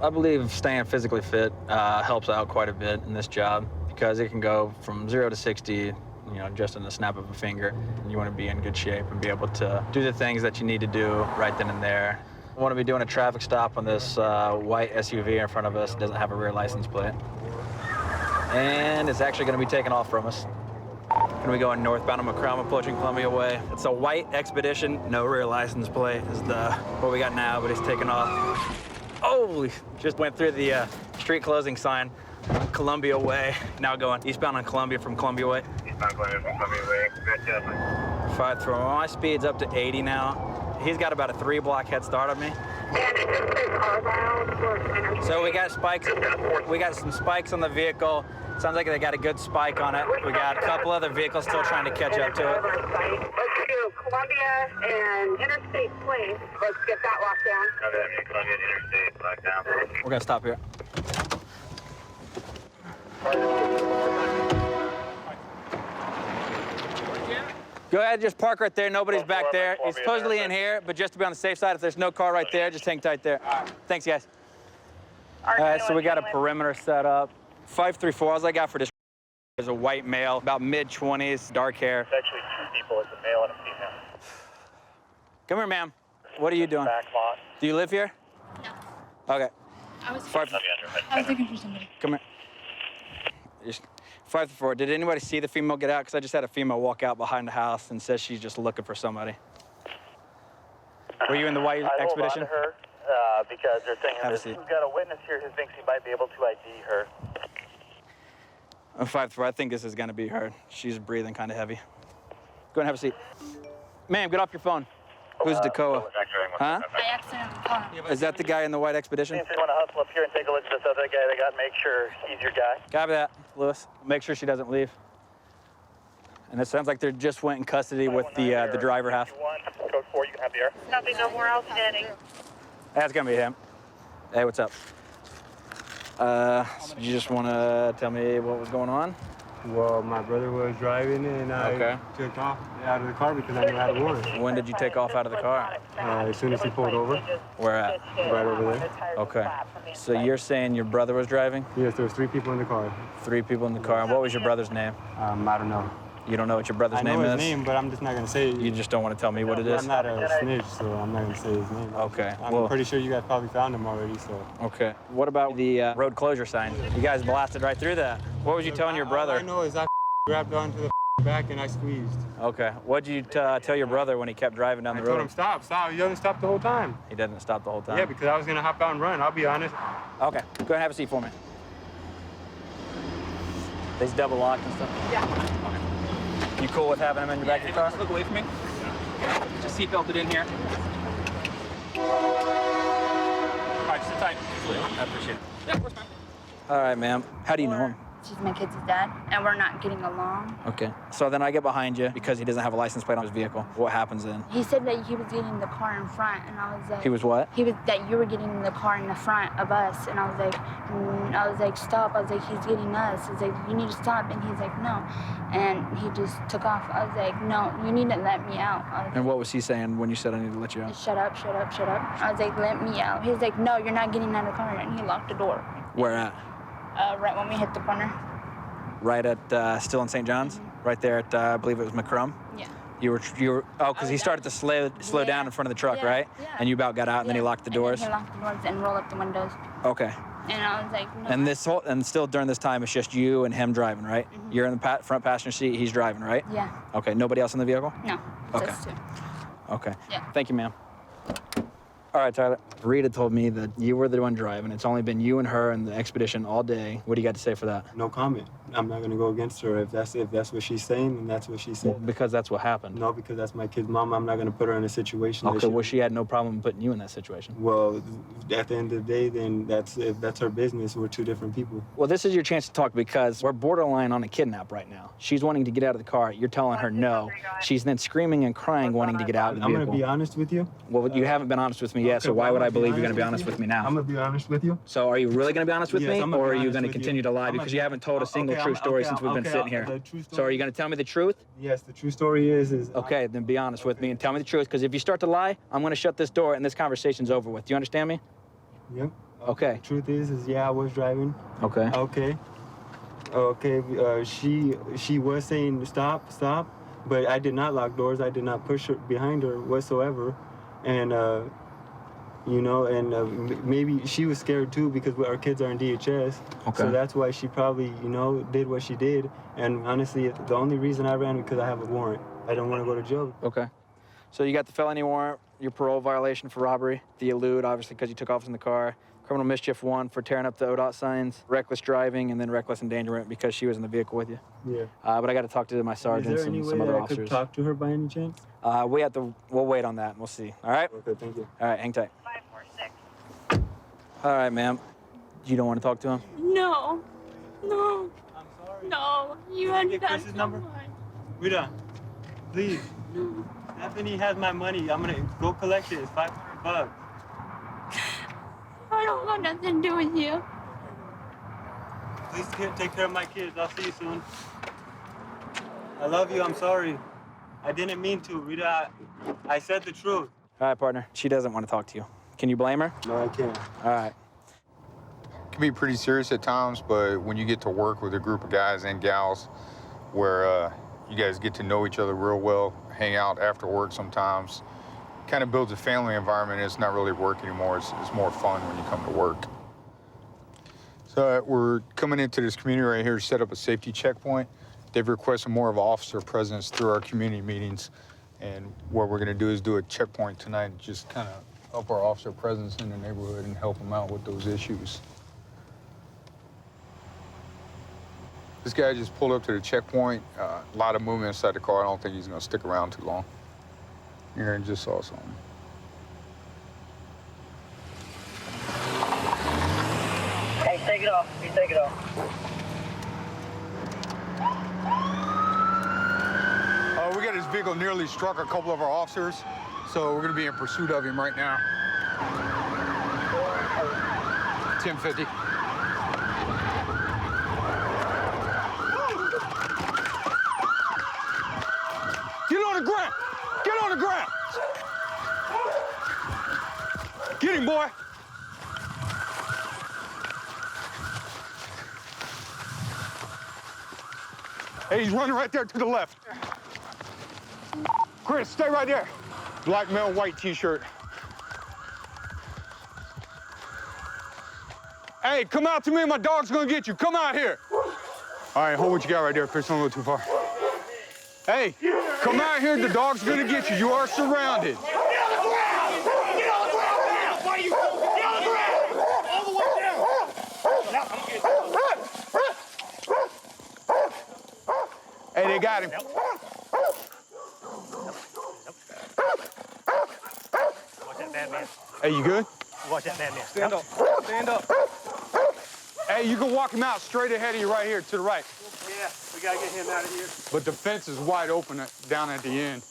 I believe staying physically fit helps out quite a bit in this job because it can go from 0 to 60, you know, just in the snap of a finger. You want to be in good shape and be able to do the things that you need to do right then and there. I want to be doing a traffic stop on this white SUV in front of us. It doesn't have a rear license plate. And it's actually going to be taken off from us. Going to be going northbound on McCrum, approaching Columbia Way. It's a white Expedition, no rear license plate is what we got now, but it's taken off. Oh, just went through the street closing sign on Columbia Way. Now going eastbound on Columbia from Columbia Way. Eastbound Columbia from Columbia Way. Gotcha. 5 through. My speed's up to 80 now. He's got about a 3-block head start on me. So we got spikes. We got some spikes on the vehicle. Sounds like they got a good spike on it. We got a couple other vehicles still trying to catch up to it. Let's do Columbia and Interstate Place. Let's get that locked down. Okay, Columbia and Interstate locked down. We're gonna stop here. Go ahead, just park right there. Nobody's back there. He's supposedly in here, but just to be on the safe side, if there's no car right there, just hang tight there. Thanks, guys. All right, so we got a perimeter set up. 534, all I got for this is a white male, about mid-20s, dark hair. It's actually 2 people. It's a male and a female. Come here, ma'am. What are you doing? Back lot. Do you live here? No. Okay. I was looking for somebody. Come here. Just 534. Did anybody see the female get out? Because I just had a female walk out behind the house and says she's just looking for somebody. Were you in the white Expedition? I hold on to her because they're saying he's got a witness here who thinks he might be able to ID her. 534. I think this is going to be her. She's breathing kind of heavy. Go and have a seat. Ma'am, get off your phone. Who's Dakoa? Huh? I accidentally called him. Is that the guy in the white Expedition? If you want to hustle up here and take a look at this other guy they got, make sure he's your guy. Copy that, Lewis. Make sure she doesn't leave. And it sounds like they just went in custody with the driver half. Code 4, you can have the air. Nothing, no more outstanding. That's gonna be him. Hey, what's up? So you just want to tell me what was going on? Well, my brother was driving and I took off out of the car because I knew I had a warrant. When did you take off out of the car? As soon as he pulled over. Where at? Right over there. Okay. So you're saying your brother was driving? Yes, there was 3 people in the car. 3 people in the car. And what was your brother's name? I don't know. You don't know what your brother's name is? I know his name, but I'm just not going to say it. You just don't want to tell me what it is? I'm not a snitch, so I'm not going to say his name. Okay. I'm pretty sure you guys probably found him already, so. Okay. What about the road closure sign? You guys blasted right through that. What was you telling your brother? All I know is I grabbed onto the back and I squeezed. Okay. What did you tell your brother when he kept driving down the road? I told him stop. He doesn't stop the whole time. He didn't stop the whole time? Yeah, because I was going to hop out and run, I'll be honest. Okay. Go ahead and have a seat for me. These double locked and stuff? Yeah. Okay. You cool with having him in your back of your car? Just look away from me. Just seatbelted in here. All right, sit tight. I appreciate it. Yeah, of course, man. All right, ma'am. How do you know him? She's my kid's dad, and we're not getting along. Okay. So then I get behind you because he doesn't have a license plate on his vehicle. What happens then? He said that he was getting in the car in front, and I was like... He was what? He was that you were getting in the car in the front of us, and I was like, stop. I was like, he's getting us. I was like, you need to stop, and he's like, no. And he just took off. I was like, no, you need to let me out. And what was he saying when you said I need to let you out? Shut up, shut up, shut up. I was like, let me out. He was like, no, you're not getting out of the car, and he locked the door. Where at? Right when we hit the corner. Right at still in St. John's? Right there at, I believe it was McCrum? Yeah. You were oh, because he started to slow down in front of the truck, right? Yeah. And you about got out, and then he locked the doors? And then he locked the doors and rolled up the windows. Okay. And I was like, no. And still during this time, it's just you and him driving, right? You're in the front passenger seat, he's driving, right? Yeah. Okay, nobody else in the vehicle? No. Okay. Just 2. Okay. Yeah. Thank you, ma'am. All right, Tyler. Rita told me that you were the one driving. It's only been you and her in the Expedition all day. What do you got to say for that? No comment. I'm not going to go against her. If that's what she's saying, then that's what she said. Well, because that's what happened. No, because that's my kid's mom. I'm not going to put her in a situation. Okay, well, she had no problem putting you in that situation. Well, at the end of the day, then if that's her business. We're 2 different people. Well, this is your chance to talk because we're borderline on a kidnap right now. She's wanting to get out of the car. You're telling her no. She's then screaming and crying, wanting to get out of the vehicle. I'm going to be honest with you. Well, you haven't been honest with me yet, so why would I believe you're going to be honest with me now? I'm going to be honest with you. So are you really going to be honest with me, or are you going to continue to lie because you haven't told a single true story since we've been sitting here? So are you going to tell me the truth? Yes, the true story is... Okay, then be honest with me and tell me the truth, because if you start to lie, I'm going to shut this door and this conversation's over with. Do you understand me? Yep. Okay. Truth is yeah, I was driving. Okay. Okay. She was saying stop, but I did not lock doors. I did not push her behind her whatsoever, and maybe she was scared too because our kids are in DHS. Okay. So that's why she probably did what she did. And honestly, the only reason I ran was because I have a warrant. I don't want to go to jail. Okay. So you got the felony warrant, your parole violation for robbery, the elude, obviously, because you took off in the car, criminal mischief 1 for tearing up the ODOT signs, reckless driving, and then reckless endangerment because she was in the vehicle with you. Yeah. But I got to talk to my sergeants and some other officers. Is there any way that I could talk to her by any chance? We'll wait on that and we'll see. All right? Okay, thank you. All right, hang tight. 546. All right, ma'am. You don't want to talk to him? No. No. I'm sorry. No. You had Get done Chris's so number? much. Rita, please. Anthony has my money. I'm gonna go collect it. It's $500. I don't want nothing to do with you. Please take care of my kids. I'll see you soon. I love you. I'm sorry. I didn't mean to, Rita. I said the truth. All right, partner. She doesn't want to talk to you. Can you blame her? No, I can't. All right. It can be pretty serious at times, but when you get to work with a group of guys and gals where you guys get to know each other real well, hang out after work sometimes, kind of builds a family environment. It's not really work anymore. It's more fun when you come to work. So we're coming into this community right here to set up a safety checkpoint. They've requested more of an officer presence through our community meetings. And what we're gonna do is do a checkpoint tonight, just kind of up our officer presence in the neighborhood and help them out with those issues. This guy just pulled up to the checkpoint. A lot of movement inside the car. I don't think he's gonna stick around too long. Aaron just saw something. Hey, take it off. You take it off. We got his vehicle nearly struck a couple of our officers, so we're gonna be in pursuit of him right now. 1050. Get on the ground! Get on the ground! Get him, boy! Hey, he's running right there to the left. Chris, stay right there. Black male, white t-shirt. Hey, come out to me, my dog's gonna get you. Come out here. All right, hold what you got right there, Chris, don't go too far. Hey, come out here, the dog's gonna get you. You are surrounded. Get on the ground! Get on the ground! Why are you get on the ground? All the way down! Now, I'm getting Hey, they got him. Watch that bad man. Hey, you good? Watch that bad man. Stand up. Stand up. Hey, you can walk him out straight ahead of you right here to the right. Yeah, we gotta get him out of here. But the fence is wide open down at the end.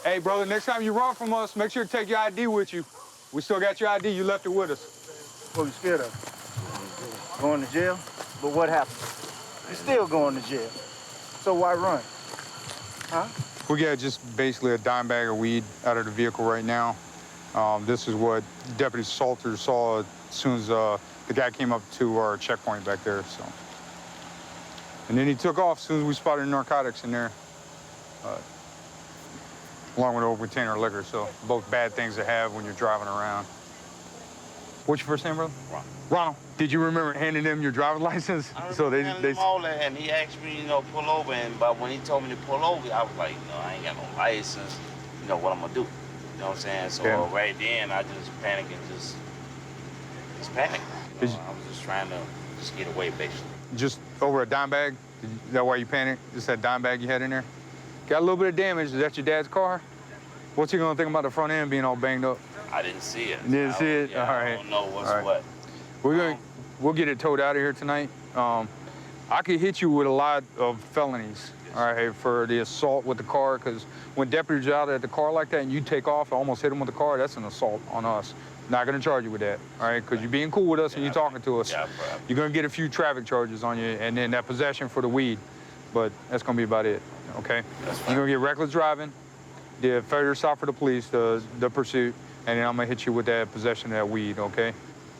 Hey, brother, next time you run from us, make sure to take your ID with you. We still got your ID. You left it with us. What are you scared of? Going to jail? But what happened? You're still going to jail. So why run? Huh? We got just basically a dime bag of weed out of the vehicle right now. This is what Deputy Salter saw as soon as the guy came up to our checkpoint back there. So, and then he took off as soon as we spotted narcotics in there, along with over container liquor. So both bad things to have when you're driving around. What's your first name, brother? Ronald. Ronald. Did you remember handing them your driver's license? So they all that, and he asked me, pull over. But when he told me to pull over, I was like, I ain't got no license. What I'm gonna do? You know what I'm saying? So right then, I just panicked and just panicked. I was just trying to just get away, basically. Just over a dime bag? Is that why you panicked? Just that dime bag you had in there? Got a little bit of damage. Is that your dad's car? What's he gonna think about the front end being all banged up? I didn't see it. You didn't see it? Yeah, all right. I don't know what's right. what. We'll get it towed out of here tonight. I could hit you with a lot of felonies, all right, for the assault with the car, because when deputies are out at the car like that and you take off, almost hit them with the car, that's an assault on us. Not gonna charge you with that, all right, because you're being cool with us and you're talking to us. Yeah, you're gonna get a few traffic charges on you and then that possession for the weed, but that's gonna be about it, okay? You're gonna get reckless driving, the failure to stop for the police, the pursuit, and then I'm gonna hit you with that possession of that weed, okay?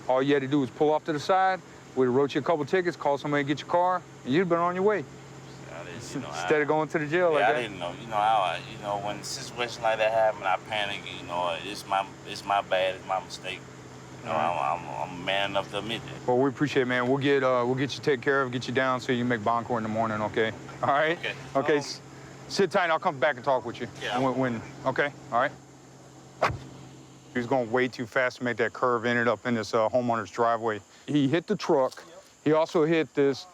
All you had to do was pull off to the side, we'd have wrote you a couple tickets, call somebody to get your car, and you'd have been on your way. Instead of going to the jail like that. I didn't know. When a situation like that happened, I panic. It's my bad. It's my mistake. I'm man enough to admit that. Well, we appreciate it, man. We'll get you taken care of, get you down so you can make bond court in the morning, okay? All right? Okay. Sit tight. I'll come back and talk with you. Yeah. Okay? All right? He was going way too fast to make that curve, ended up in this homeowner's driveway. He hit the truck. He also hit this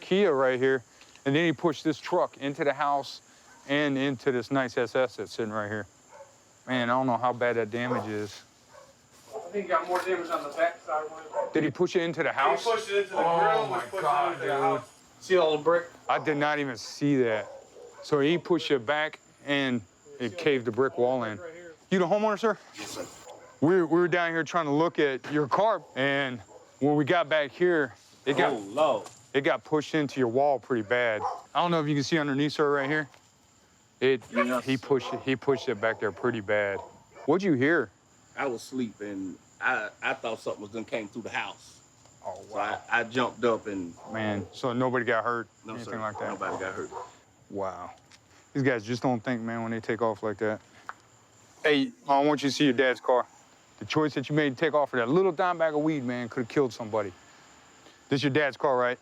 Kia right here, and then he pushed this truck into the house and into this nice SS that's sitting right here. Man, I don't know how bad that damage is. I think he got more damage on the back side. Did he push it into the house? He pushed it into the grill, was pushing it into the house. See all the brick? I did not even see that. So he pushed it back and it caved the brick wall in. You the homeowner, sir? Yes, sir. We were down here trying to look at your car, and when we got back here, it got pushed into your wall pretty bad. I don't know if you can see underneath, sir, right here. He pushed it back there pretty bad. What'd you hear? I was asleep, and I thought something was gonna came through the house. Oh, wow. So I jumped up and... Man, so nobody got hurt? No, anything sir. Like that? Nobody got hurt. Wow. These guys just don't think, man, when they take off like that. Hey, I want you to see your dad's car. The choice that you made to take off for that little dime bag of weed, man, could have killed somebody. This your dad's car, right?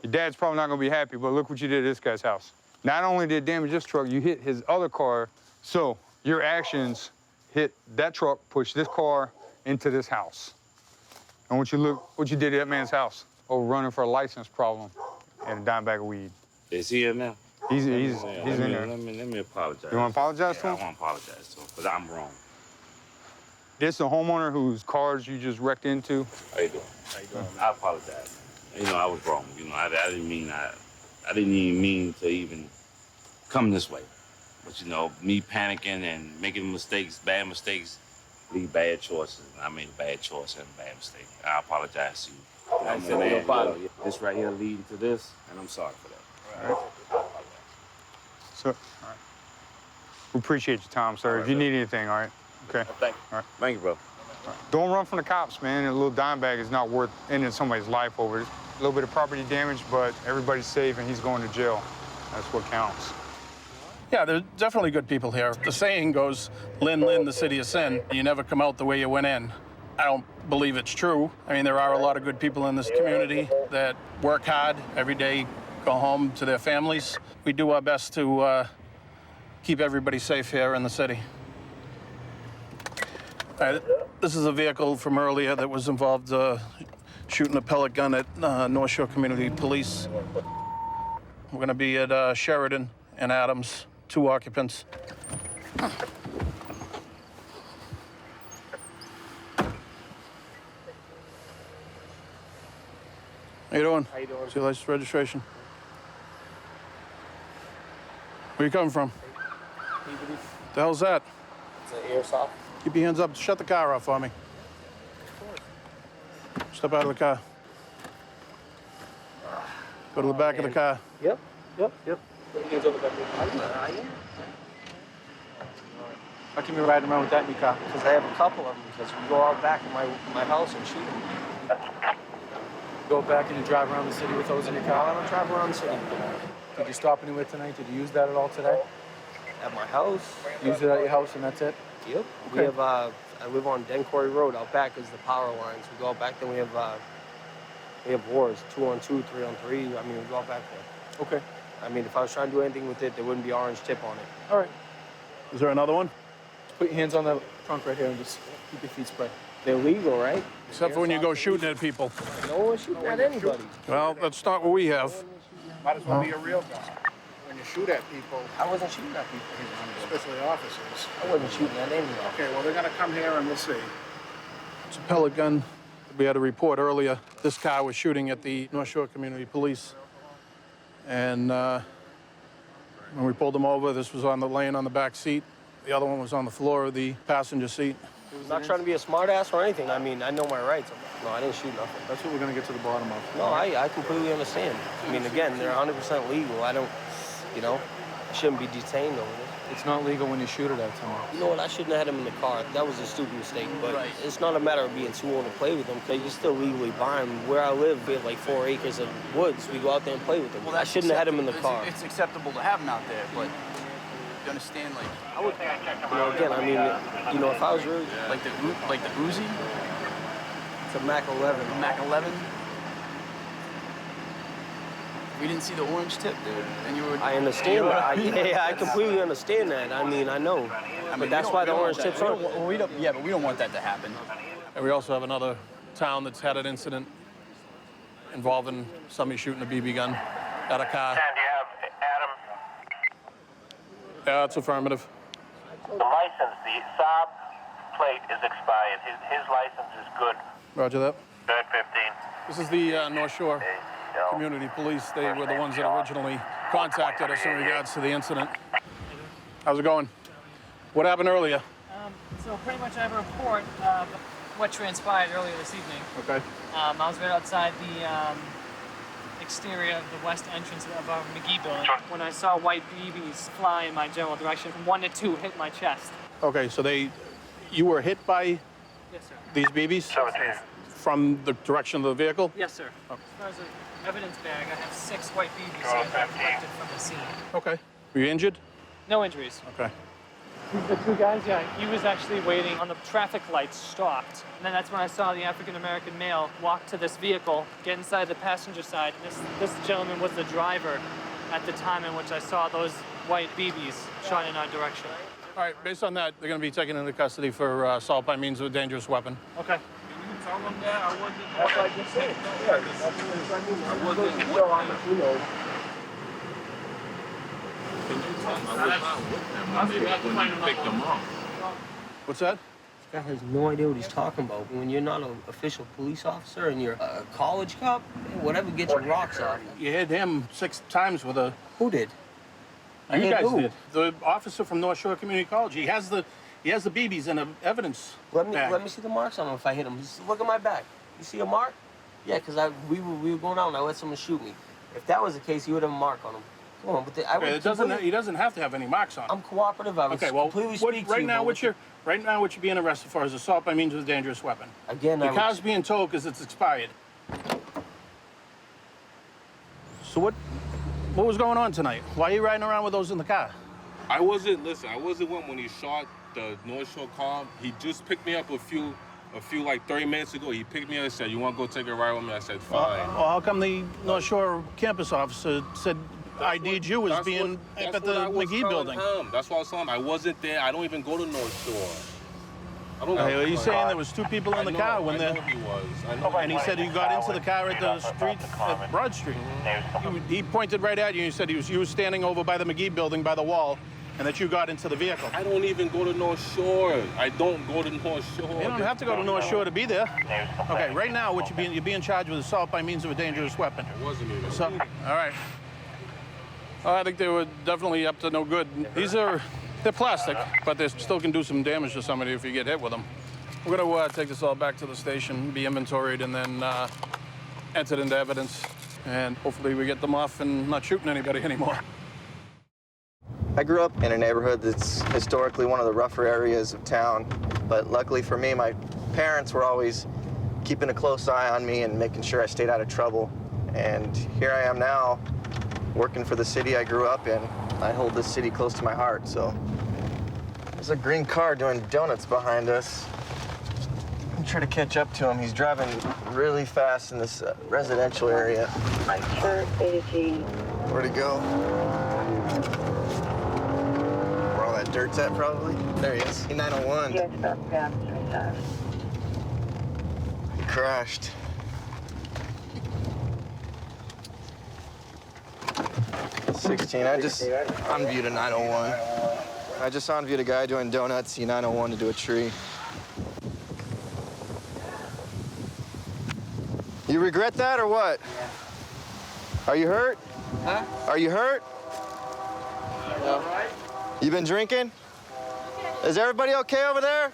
Your dad's probably not gonna be happy, but look what you did to this guy's house. Not only did it damage this truck, you hit his other car, so your actions hit that truck, pushed this car into this house. And what you did to that man's house, running for a license problem and a dime bag of weed. Is he in there? He's in there. Let me apologize. You want to apologize to him? I want to apologize to him, because I'm wrong. This the homeowner whose cars you just wrecked into? How you doing? I apologize. I was wrong. I didn't even mean to even come this way. But me panicking and making bad mistakes, lead bad choices. I made a bad choice and a bad mistake. I apologize to you. I said, no problem. This right here leading to this, and I'm sorry for that. All right. So, all right. We appreciate your time, sir. If you need anything, all right? Okay. Thank you. All right. Thank you, bro. Right. Don't run from the cops, man. A little dime bag is not worth ending somebody's life over it. A little bit of property damage, but everybody's safe and he's going to jail. That's what counts. Yeah, there's definitely good people here. The saying goes, Lynn, Lynn, the city of sin. You never come out the way you went in. I don't believe it's true. I mean, there are a lot of good people in this community that work hard every day, go home to their families. We do our best to keep everybody safe here in the city. This is a vehicle from earlier that was involved shooting a pellet gun at North Shore Community Police. We're going to be at Sheridan and Adams, 2 occupants. How you doing? How you doing? What's your license registration? Where you coming from? The hell's that? It's an AIRSOFT. Keep your hands up. Shut the car off for me. Step out of the car. Go to the back of the car. Yep. Put your hands over back there. How come you're riding around with that in your car? Because I have a couple of them, because we go out back in my house and shoot them. Go back and you drive around the city with those in your car? I don't drive around the city. Did you stop anywhere tonight? Did you use that at all today? At my house. Use it at your house and that's it? Yep. Okay. We have, I live on Dencory Road. Out back is the power lines. We go out back, then we have wars, 2-on-2, 3-on-3. I mean, we go out back there. Okay. I mean, if I was trying to do anything with it, there wouldn't be orange tip on it. All right. Is there another one? Just put your hands on the trunk right here and just keep your feet spread. They're legal, right? Except for when you go shooting at people. No one's shooting at anybody. Well, that's not what we have. Might as well be a real gun. When you shoot at people, I wasn't shooting at people. especially officers. I wasn't shooting at anybody. Okay, well, they're gonna come here and we'll see. It's a pellet gun. We had a report earlier. This car was shooting at the North Shore Community Police. And when we pulled them over, this was laying on the back seat. The other one was on the floor of the passenger seat. I'm not trying to be a smartass or anything. I mean, I know my rights. No, I didn't shoot nothing. That's what we're going to get to the bottom of. No, I completely understand. I mean, again, they're 100% legal. I don't, I shouldn't be detained over this. It's not legal when you shoot it at someone. You know what? I shouldn't have had him in the car. That was a stupid mistake. But it's not a matter of being too old to play with them. Because you can still legally buy them. Where I live, we have like 4 acres of woods. We go out there and play with them. Well, I shouldn't have had him in the car. It's acceptable to have them out there, but you understand, like... I would, again, I mean, if I was really... Like the Uzi? It's a Mac 11. A Mac 11? We didn't see the orange tip, dude, and you were... I understand that. I completely understand that. I mean, I know. But that's why the orange tips are. Yeah, but we don't want that to happen. And we also have another town that's had an incident involving somebody shooting a BB gun at a car. And you have Adam. Yeah, it's affirmative. The license, the Saab plate is expired. His license is good. Roger that. Good, 15. This is the North Shore Community Police. They were the ones that originally contacted us in regards to the incident. How's it going? What happened earlier? So pretty much I have a report of what transpired earlier this evening. Okay. I was right outside the exterior of the west entrance of our McGee building when I saw white BBs fly in my general direction. 1 to 2 hit my chest. Okay, so you were hit by Yes, sir. these BBs? From the direction of the vehicle? Yes, sir. Okay. As far as the evidence bag, I have 6 white BBs that I collected from the scene. Okay. Were you injured? No injuries. Okay. The 2 guys, yeah, he was actually waiting on the traffic lights stopped. And then that's when I saw the African-American male walk to this vehicle, get inside the passenger side. This gentleman was the driver at the time in which I saw those white BBs shot in our direction. All right, based on that, they're going to be taken into custody for assault by means of a dangerous weapon. Okay. Tell them that I wasn't... That's what I just said. Yeah, I wasn't... What's that? This guy has no idea what he's talking about. When you're not an official police officer and you're a college cop, whatever gets your rocks off. You hit him 6 times with a... Who did? You guys did. The officer from North Shore Community College. He has the BBs in an evidence bag. Let me see the marks on him if I hit him. Just look at my back. You see a mark? Yeah, because we were going out and I let someone shoot me. If that was the case, he would have a mark on him. Come on, but he doesn't have to have any marks on him. I'm cooperative. I was completely speaking to you. Right now, what you're being arrested for is assault by means of a dangerous weapon. Again, your car's being towed because it's expired. So what was going on tonight? Why are you riding around with those in the car? I wasn't when he shot the North Shore car. He just picked me up a few like 30 minutes ago. He picked me up and said, "You want to go take a ride with me?" I said, "Fine." Well, how come the North Shore campus officer said ID'd you as being up at the McGee building? That's what I was telling him. I wasn't there. I don't even go to North Shore. I don't know. Are you saying there was 2 people in the car when I know he was. I know. And he said you got into the car at the street, at Broad Street. He pointed right at you and he said you were standing over by the McGee building by the wall and that you got into the vehicle. I don't even go to North Shore. I don't go to North Shore. You don't have to go to North Shore to be there. Okay, right now you're being charged with assault by means of a dangerous weapon. It wasn't even. So, all right. Oh, I think they were definitely up to no good. They're plastic, but they still can do some damage to somebody if you get hit with them. We're going to take this all back to the station, be inventoried, and then entered into evidence. And hopefully we get them off and not shooting anybody anymore. I grew up in a neighborhood that's historically one of the rougher areas of town, but luckily for me, my parents were always keeping a close eye on me and making sure I stayed out of trouble. And here I am now, working for the city I grew up in. I hold this city close to my heart, so. There's a green car doing donuts behind us. I'm trying to catch up to him. He's driving really fast in this residential area. Where'd he go? Where all that dirt's at, probably? There he is. 901. Yes, southbound 35. He crashed. I just unviewed a 901. I just unviewed a guy doing donuts, C901 to do a tree. You regret that or what? Yeah. Are you hurt? Huh? Are you hurt? No. You been drinking? Is everybody okay over there?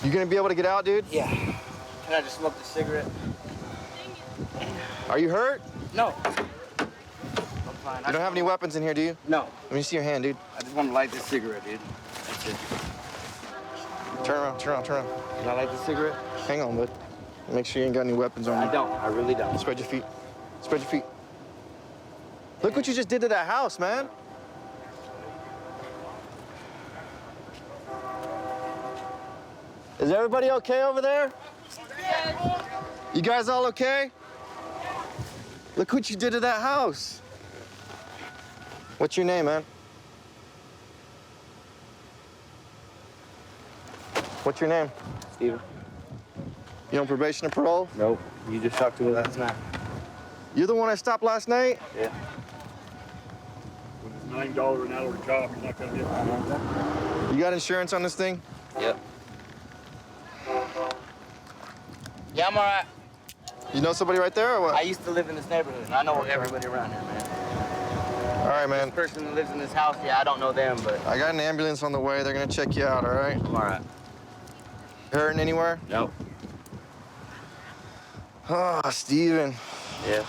You gonna be able to get out, dude? Yeah. Can I just smoke the cigarette? Are you hurt? No. fine. You don't have any weapons in here, do you? No. Let me see your hand, dude. I just want to light this cigarette, dude. That's it. Turn around, turn around, turn around. Can I light this cigarette? Hang on, bud. Make sure you ain't got any weapons on you. I don't. I really don't. Spread your feet. Spread your feet. Look what you just did to that house, man. Is everybody okay over there? You guys all okay? Look what you did to that house. What's your name, man? What's your name? Steven. You on probation or parole? Nope. You just talked to me last night. You're the one that stopped last night? Yeah. With this $9 an hour job, you're not gonna get. You got insurance on this thing? Yep. Yeah, I'm all right. You know somebody right there or what? I used to live in this neighborhood, and I know everybody around here, man. All right, man. This person that lives in this house, yeah, I don't know them, but... I got an ambulance on the way. They're gonna check you out, all right? I'm all right. Hurting anywhere? No. Oh, Steven. Yeah.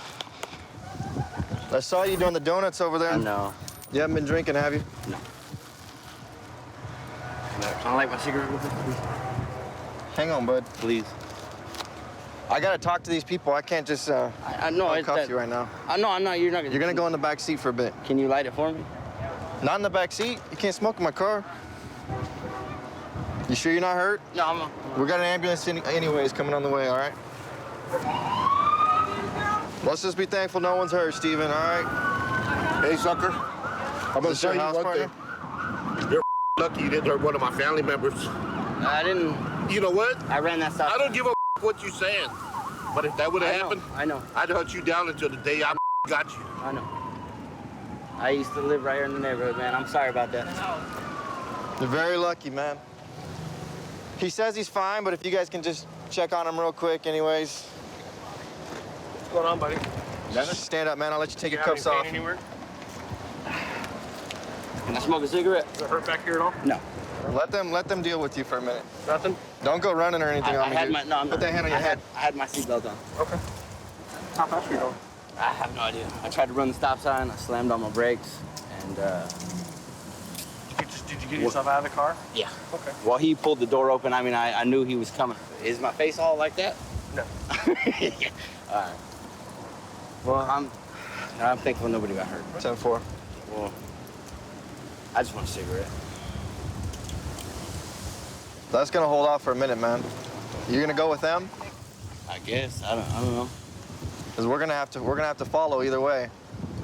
I saw you doing the donuts over there. No. You haven't been drinking, have you? No. Can I light my cigarette with it, please? Hang on, bud. Please. I gotta talk to these people. I can't just I know cuff you right now. I know, I'm not. You're not gonna. You're gonna go in the back seat for a bit. Can you light it for me? Not in the back seat. You can't smoke in my car. You sure you're not hurt? No, I'm not. We got an ambulance anyways coming on the way, all right? Let's just be thankful no one's hurt, Steven, all right? Hey, sucker. I'm gonna tell you one thing. You're lucky you didn't hurt one of my family members. I didn't. You know what? I ran that stop. I don't give a what you're saying. But if that would have happened, I know. I'd hunt you down until the day I got you. I know. I used to live right here in the neighborhood, man. I'm sorry about that. You're very lucky, man. He says he's fine, but if you guys can just check on him real quick anyways. What's going on, buddy? Just stand up, man. I'll let you take You your have cuffs any off. pain anywhere? Can I smoke a cigarette? Does it hurt back here at all? No. Let them deal with you for a minute. Nothing? Don't go running or anything on me. Put that hand on your head. I had my seatbelt on. Okay. How fast are you going? I have no idea. I tried to run the stop sign. I slammed on my brakes, and Did you get yourself out of the car? yeah. Okay. Well, he pulled the door open. I mean, I knew he was coming. Is my face all like that? No. All right. Well, I'm thankful nobody got hurt. 10-4. Well, I just want a cigarette. That's gonna hold off for a minute, man. You're gonna go with them? I guess. I don't know. Cause we're gonna have to follow either way.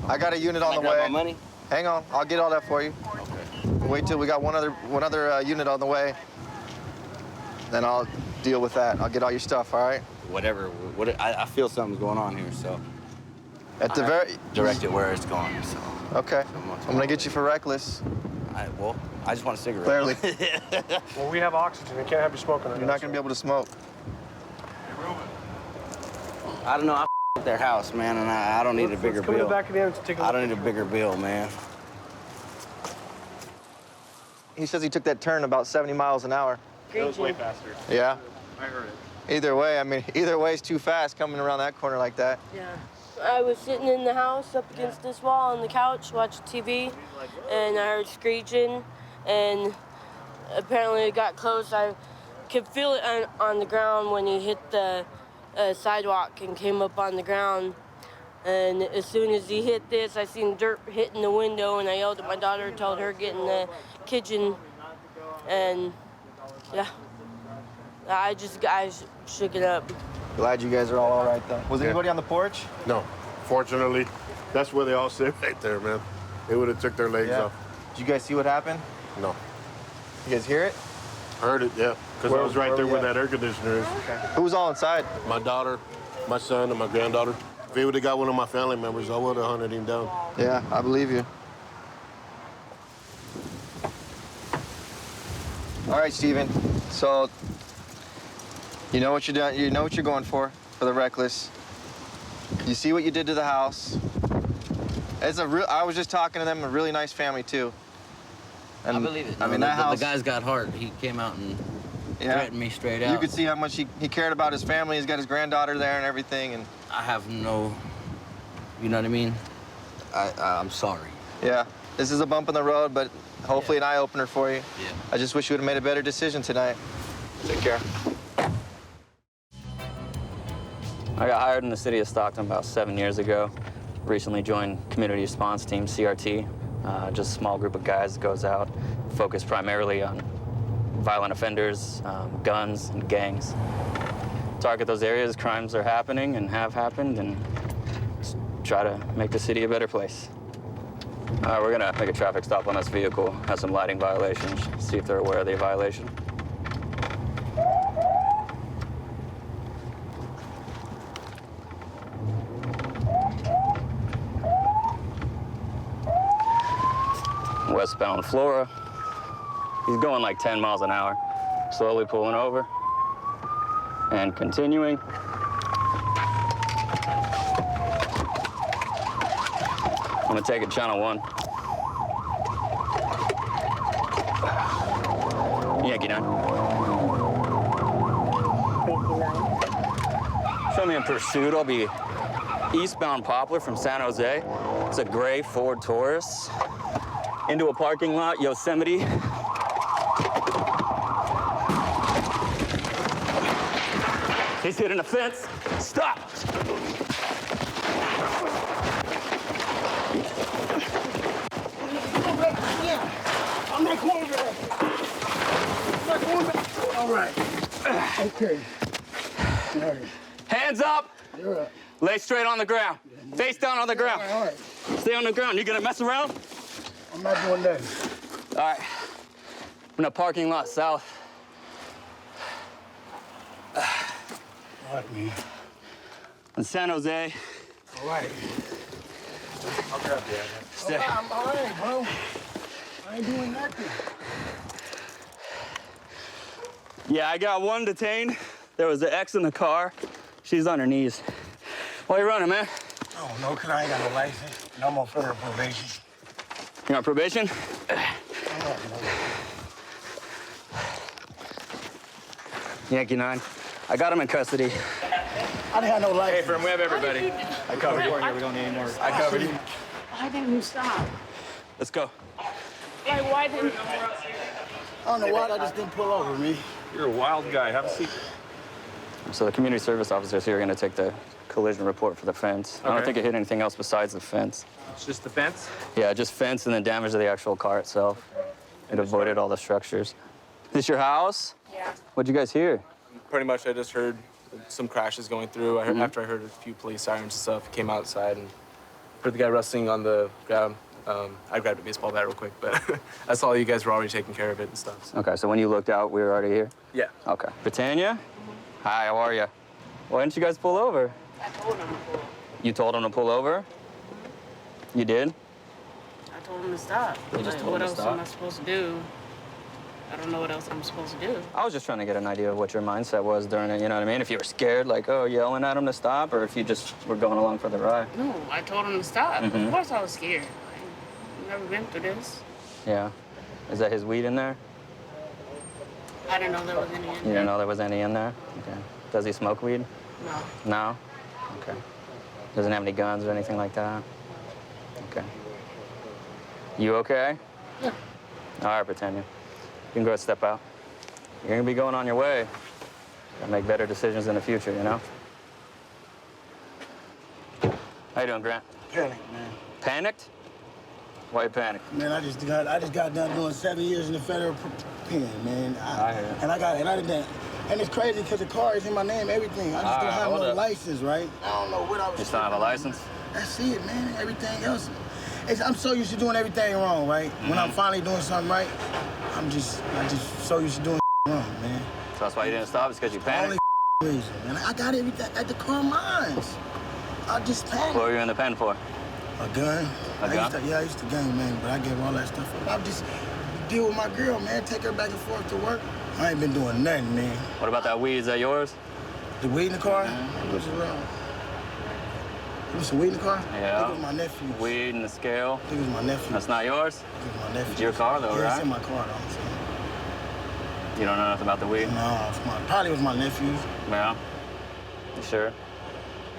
I got a unit on the Grab way. my money? Hang on, I'll get all that for you. Okay. Wait till we got one other unit on the way. Then I'll deal with that. I'll get all your stuff, all right? Whatever. I feel something's going on here, so. At the very direct it where it's going. So. Okay. I'm gonna get you for reckless. I just want a cigarette. Clearly. Well, we have oxygen. We can't have you smoking. You're not gonna be able to smoke. I don't know. I at their house, man, and I don't need a bigger Let's come to bill. the back of the end to take a look. I don't need a bigger bill, man. He says he took that turn about 70 miles an hour. It was way faster. Yeah. I heard it. Either way, I mean, either way is too fast coming around that corner like that. Yeah. I was sitting in the house up against this wall on the couch watching TV, and I heard screeching, and apparently it got close. I could feel it on the ground when he hit the sidewalk and came up on the ground. And as soon as he hit this, I seen dirt hitting the window, and I yelled at my daughter, told her to get in the kitchen, and yeah, I shook it up. Glad you guys are all right, though. Was anybody on the porch? No. Fortunately, that's where they all sit right there, man. They would have took their legs off. Did you guys see what happened? No. You guys hear it? Heard it, yeah. Because I was right there where that air conditioner is. Okay. Who was all inside? My daughter, my son, and my granddaughter. If they would have got one of my family members, I would have hunted him down. Yeah, I believe you. All right, Steven. So, you know what you're doing. You know what you're going for the reckless. You see what you did to the house. I was just talking to them, a really nice family too. And I believe it. I mean, that house. The guy's got heart. He came out and threatened me straight out. You could see how much he cared about his family. He's got his granddaughter there and everything. And I have no, you know what I mean? I'm sorry. Yeah, this is a bump in the road, but hopefully an eye-opener for you. Yeah. I just wish you would have made a better decision tonight. Take care. I got hired in the city of Stockton about 7 years ago. Recently joined community response team, CRT. Just a small group of guys that goes out, focused primarily on violent offenders, guns, and gangs. Target those areas crimes are happening and have happened, and just try to make the city a better place. We're gonna make a traffic stop on this vehicle, have some lighting violations, see if they're aware of the violation. Westbound Flora. He's going like 10 miles an hour. Slowly pulling over and continuing. I'm gonna take it channel 1. Yankee 9. Show me in pursuit. I'll be eastbound Poplar from San Jose. It's a gray Ford Taurus. Into a parking lot, Yosemite. He's hitting a fence. Stop! I'm not going back. I'm not going back. All right. Okay. All right. Hands up. You're up. Lay straight on the ground. Face down on the ground. All right. Stay on the ground. You gonna mess around? I'm not doing that. All right. I'm in a parking lot south. All right, man. In San Jose. All right. I'll grab you. Stay. I'm all right, bro. I ain't doing nothing. Yeah, I got one detained. There was an ex in the car. She's on her knees. Why you running, man? I don't know, because I ain't got no license. And I'm on federal probation. You're on probation? Yankee 9. I got him in custody. I didn't have no license. Hey, Fern, we have everybody. I covered you. We don't need any more. I covered you. Why didn't you stop? Let's go. Like, why didn't I don't know why I just didn't pull over me. You're a wild guy. Have a seat. So the community service officers here are going to take the collision report for the fence. I don't think it hit anything else besides the fence. It's just the fence? Yeah, just fence and then damage to the actual car itself. It avoided all the structures. This your house? Yeah. What'd you guys hear? Pretty much I just heard some crashes going through. After I heard a few police sirens and stuff, came outside and heard the guy wrestling on the ground. I grabbed a baseball bat real quick, but I saw you guys were already taking care of it and stuff. So. Okay, so when you looked out, we were already here? Yeah. Okay. Britannia? Hi, how are you? Why didn't you guys pull over? I told him to pull. You told him to pull over? You did? I told him to stop. You just told him to What else stop? am I supposed to do? I don't know what else I'm supposed to do. I was just trying to get an idea of what your mindset was during it, you know what I mean? If you were scared, like, oh, yelling at him to stop, or if you just were going along for the ride. No, I told him to stop. Mhm. Of course I was scared. I've never been through this. Yeah. Is that his weed in there? I didn't know there was any in You there. didn't know there was any in there? Okay. Does he smoke weed? No. No? Okay. Doesn't have any guns or anything like that? Okay. You okay? Yeah. All right, Britannia. You can go ahead and step out. You're gonna be going on your way. Gotta make better decisions in the future, you know? How you doing, Grant? Panicked, man. Panicked? Why you panicked? Man, I just got done doing 7 years in the federal pen, man. I hear you. And I didn't. And it's crazy because the car is in my name, everything. I just don't have no license, right? I don't know what I was. You still have a license? That's it, man. Everything else. I'm so used to doing everything wrong, right? When I'm finally doing something right, I'm just so used to doing wrong, man. So that's why you didn't stop? It's because you panicked? Only reason, man. I got everything at the car mines. I just panicked. What were you in the pen for? A gun. A gun? I used to gang, man, but I gave all that stuff up. I just deal with my girl, man. Take her back and forth to work. I ain't been doing nothing, man. What about that weed? Is that yours? The weed in the car? What's around? There was some weed in the car? Yeah. I think it was my nephew. Weed in the scale? I think it was my nephew. That's not yours? I think it was my nephew. It's your car, though, yeah, right? it's in my car, though. You don't know nothing about the weed? No, probably was my nephew's. Yeah? You sure?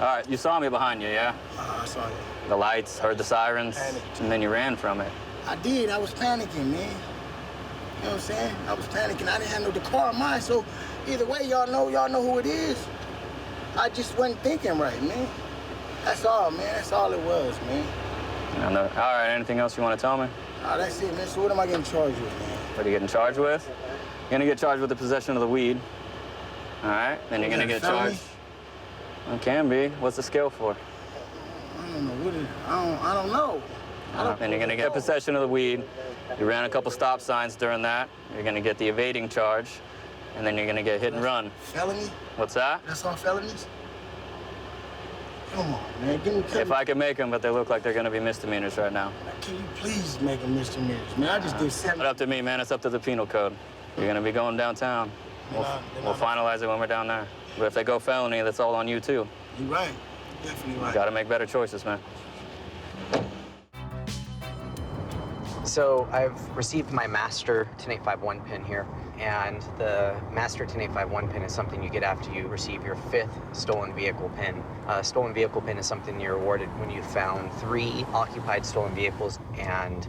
All right, you saw me behind you, yeah? I saw you. the lights, heard the sirens, and then you ran from it. I did. I was panicking, man. You know what I'm saying? I was panicking. I didn't have the car of mine, so either way, y'all know who it is. I just wasn't thinking right, man. That's all, man. That's all it was, man. All right, anything else you want to tell me? Oh, that's it, man. So what am I getting charged with, man? What are you getting charged with? You're gonna get charged with the possession of the weed. All right, then you're gonna get charged. It can be. What's the scale for? I don't know. I don't know. Then you're gonna get possession of the weed. You ran a couple stop signs during that. You're gonna get the evading charge, and then you're gonna get hit and run. Felony? What's that? That's all felonies? Come on, man. Give me If I can make them, but they look like they're gonna be misdemeanors right now. Can you please make them misdemeanors, man? I just did 7. Not up to me, man. It's up to the penal code. You're gonna be going downtown. We'll finalize it when we're down there. But if they go felony, that's all on you too. You're right. Definitely right. You gotta make better choices, man. So I've received my master 10851 pin here, and the master 10851 pin is something you get after you receive your 5th stolen vehicle pin. Stolen vehicle pin is something you're awarded when you've found 3 occupied stolen vehicles and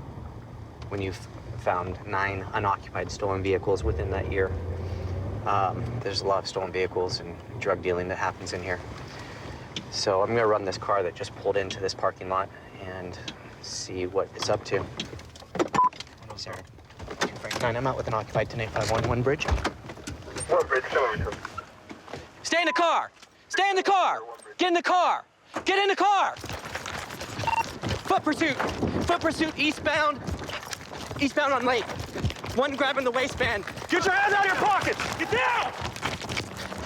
when you've found 9 unoccupied stolen vehicles within that year. There's a lot of stolen vehicles and drug dealing that happens in here. So I'm gonna run this car that just pulled into this parking lot and see what it's up to. Sarah, 249, I'm out with an occupied 10851 bridge. One bridge, come over to. Stay in the car! Stay in the car! Get in the car! Get in the car! Foot pursuit! Foot pursuit eastbound. Eastbound on Lake. One grabbing the waistband. Get your hands out of your pockets! Get down!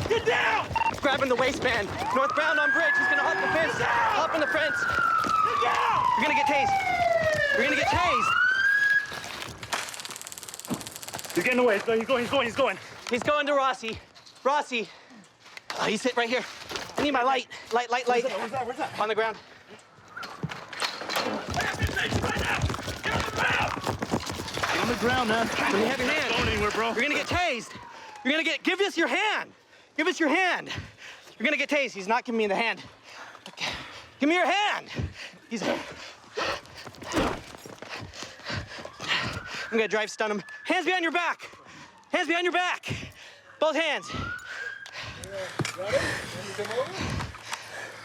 Get down! Grabbing the waistband. Northbound on bridge. He's gonna hop the fence. Hop on the fence. Get down! You're gonna get tased. You're gonna get tased. He's getting away. He's going. He's going to Rossi. Rossi. He's sitting right here. I need my light. Light. Where's that? On the ground. On the ground, man. Let me have your hand. Not going anywhere, bro. You're gonna get tased. You're gonna get. Give us your hand. Give us your hand. You're gonna get tased. He's not giving me the hand. Okay. Give me your hand. He's. I'm gonna drive stun him. Hands behind your back. Hands behind your back. Both hands.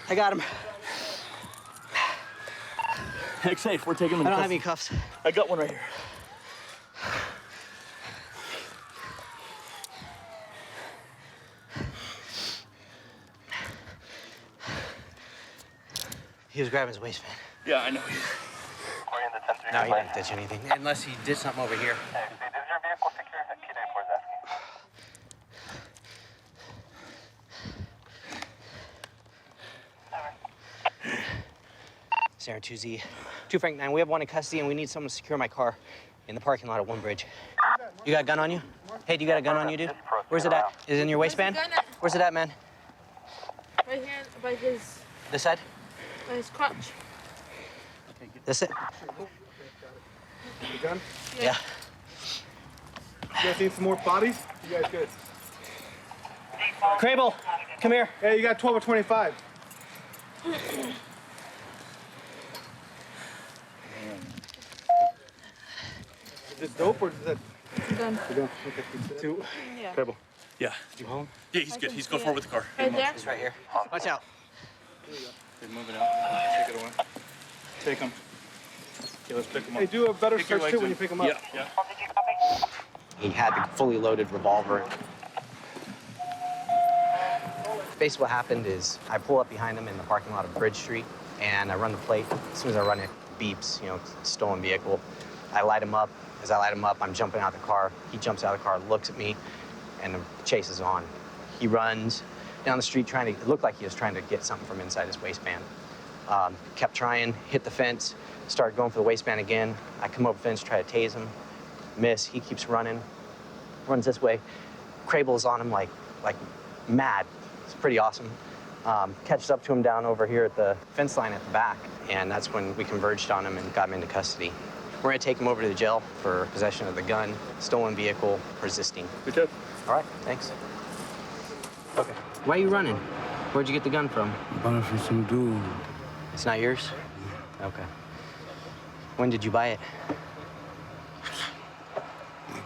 I got him. Heck safe. We're taking him. I don't have any cuffs. I got one right here. He was grabbing his waistband. Yeah, I know. No, he didn't touch anything. Unless he did something over here. Is your vehicle secure? Kid Airport asking. Sarah 2Z. 2 Frank 9. We have one in custody and we need someone to secure my car in the parking lot at One Bridge. You got a gun on you? Hey, do you got a gun on you, dude? Where's it at? Is it in your waistband? Where's it at, man? Right here, by his... This side? By his crotch. This it? You gun? Yeah. You guys need some more bodies? You guys good? Crable, come here. Hey, you got 12 or 25. Is this dope or is that? Gun. Okay. 2. Yeah. Crable. Yeah. Did you hold him? Yeah, he's good. He's going forward with the car. Right there? He's right here. Watch out. Okay, move it out. Take it away. Take him. Okay, let's pick him up. Hey, do a better search too when you pick him up. Yeah. He had the fully loaded revolver. Basically what happened is I pull up behind him in the parking lot of Bridge Street and I run the plate. As soon as I run it, beeps, stolen vehicle. I light him up. As I light him up, I'm jumping out the car. He jumps out of the car, looks at me, and the chase is on. He runs down the street it looked like he was trying to get something from inside his waistband. Kept trying, hit the fence, started going for the waistband again. I come over the fence, try to tase him, miss. He keeps running, runs this way. Crable's on him like mad. It's pretty awesome. Catches up to him down over here at the fence line at the back, and that's when we converged on him and got him into custody. We're gonna take him over to the jail for possession of the gun, stolen vehicle, resisting. Good job. All right, thanks. Okay. Why are you running? Where'd you get the gun from? I bought it from some dude. It's not yours? Okay. When did you buy it?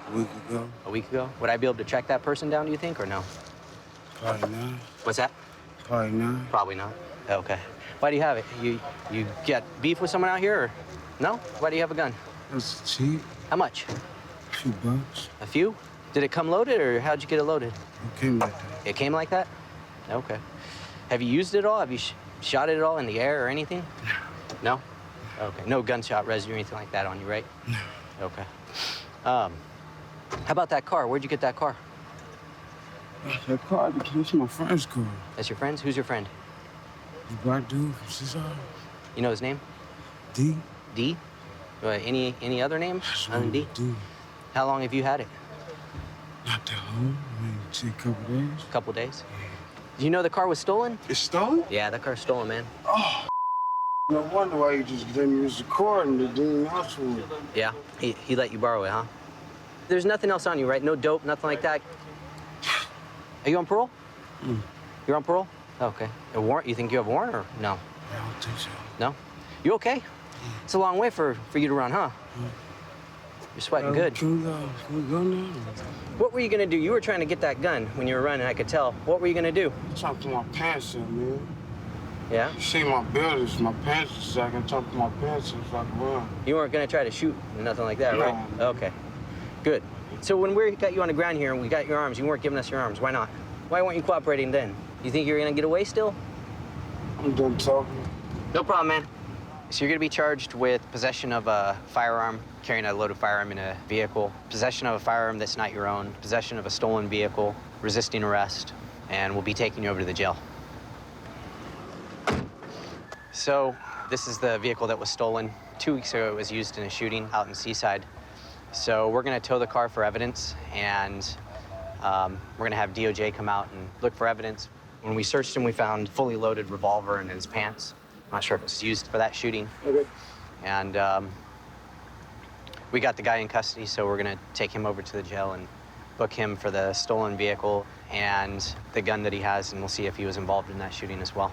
A week ago. A week ago? Would I be able to track that person down, do you think, or no? Probably not. What's that? Probably not. Probably not. Okay. Why do you have it? You get beef with someone out here, or no? Why do you have a gun? It's cheap. How much? A few bucks. A few? Did it come loaded, or how'd you get it loaded? It came like that. It came like that? Okay. Have you used it all? Have you shot it at all in the air or anything? No? Okay. No gunshot residue or anything like that on you, right? No. Okay. How about that car? Where'd you get that car? That car, that's my friend's car. That's your friend's? Who's your friend? The black dude from Saab. You know his name? D. D? Any other name other than D? D. How long have you had it? Not that long. I mean, a couple days. A couple days? Do you know the car was stolen? It's stolen? Yeah, that car's stolen, man. Oh, no wonder why you just didn't use the car and it didn't ask for it. Yeah, he let you borrow it, huh? There's nothing else on you, right? No dope, nothing like that? Are you on parole? You're on parole? Okay. A warrant? You think you have a warrant or no? I don't think so. No? You okay? It's a long way for you to run, huh? You're sweating good. Can we go now? What were you gonna do? You were trying to get that gun when you were running, I could tell. What were you gonna do? Trying to put my pants in, man. Yeah? You see my buildings, my pants is so I can top my pants in so I can run. You weren't gonna try to shoot, nothing like that, right? No. Okay, good. So when we got you on the ground here and we got your arms, you weren't giving us your arms. Why not? Why weren't you cooperating then? You think you're gonna get away still? I'm done talking. No problem, man. So you're gonna be charged with possession of a firearm, carrying a loaded firearm in a vehicle, possession of a firearm that's not your own, possession of a stolen vehicle, resisting arrest, and we'll be taking you over to the jail. So this is the vehicle that was stolen. 2 weeks ago, it was used in a shooting out in Seaside. So we're gonna tow the car for evidence, and we're gonna have DOJ come out and look for evidence. When we searched him, we found a fully loaded revolver in his pants. I'm not sure if it was used for that shooting. Okay. And we got the guy in custody, so we're gonna take him over to the jail and book him for the stolen vehicle and the gun that he has, and we'll see if he was involved in that shooting as well.